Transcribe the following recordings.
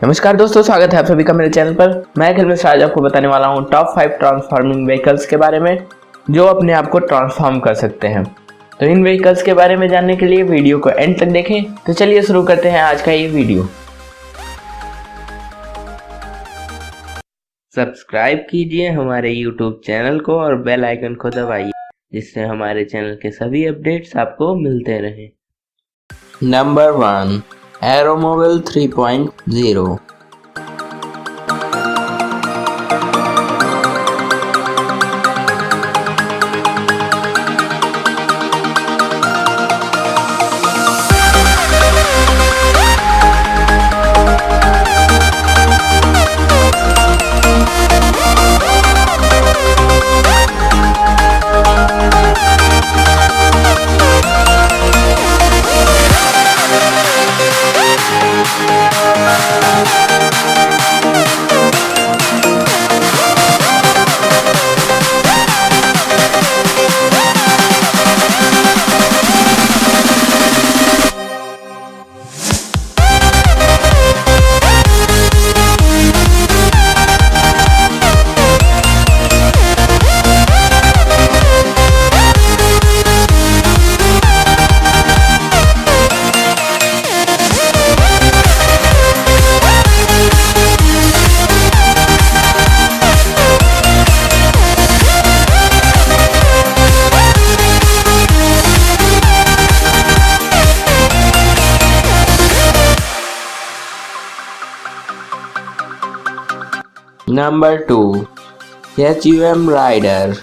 नमस्कार दोस्तों, स्वागत है आप सभी का मेरे चैनल पर। मैं अखिल मिश्रा आज आपको बताने वाला हूँ टॉप 5 ट्रांसफॉर्मिंग व्हीकल्स के बारे में जो अपने आप को ट्रांसफॉर्म कर सकते हैं। तो इन व्हीकल्स के बारे में जानने के लिए वीडियो को एंड तक देखें। तो चलिए शुरू करते हैं आज का ये वीडियो। सब्सक्राइब कीजिए हमारे YouTube चैनल को और बेल आइकन को दबाइए जिससे हमारे चैनल के सभी अपडेट्स आपको मिलते रहें। Number 1, Aeromobile 3.0। Number 2, HUM Rider।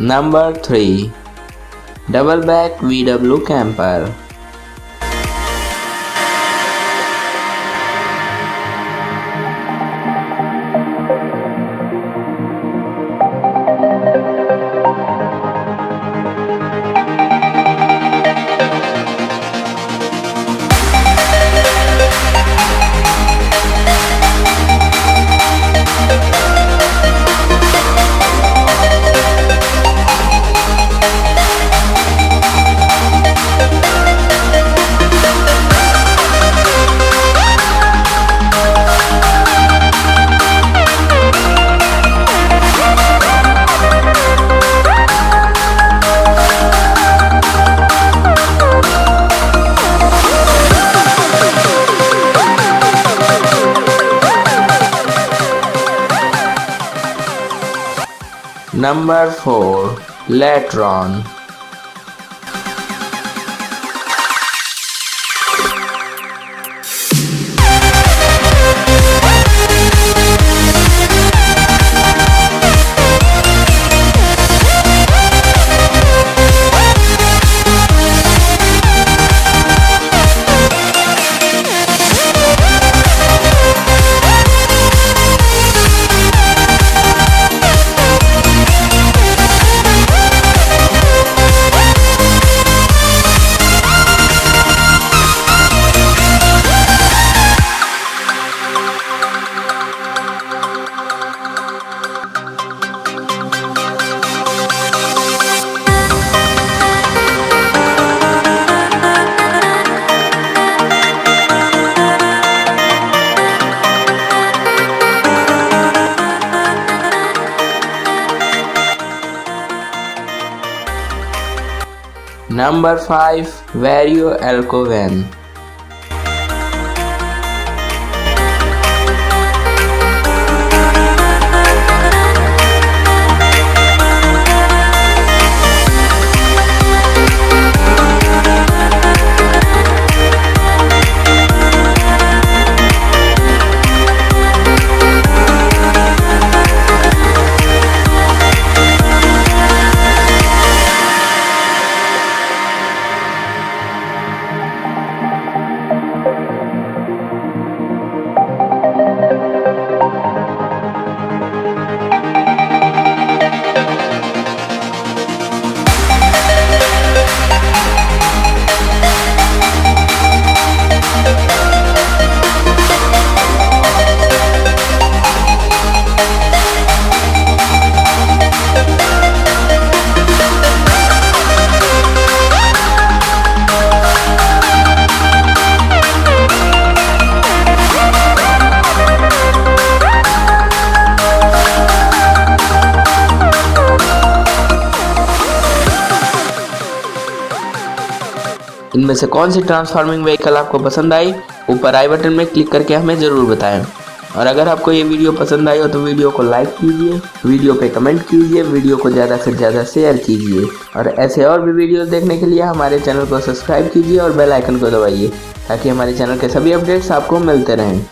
Number 3, Doubleback VW Camper। Number 4, Letron। Number 5, Vario Alkovan। इनमें से कौन सी ट्रांसफॉर्मिंग व्हीकल आपको पसंद आई, ऊपर आई बटन में क्लिक करके हमें ज़रूर बताएं। और अगर आपको ये वीडियो पसंद आई हो तो वीडियो को लाइक कीजिए, वीडियो पे कमेंट कीजिए, वीडियो को ज़्यादा से ज़्यादा शेयर कीजिए और ऐसे और भी वीडियोस देखने के लिए हमारे चैनल को सब्सक्राइब कीजिए और बेल आइकन को दबाइए ताकि हमारे चैनल के सभी अपडेट्स आपको मिलते रहें।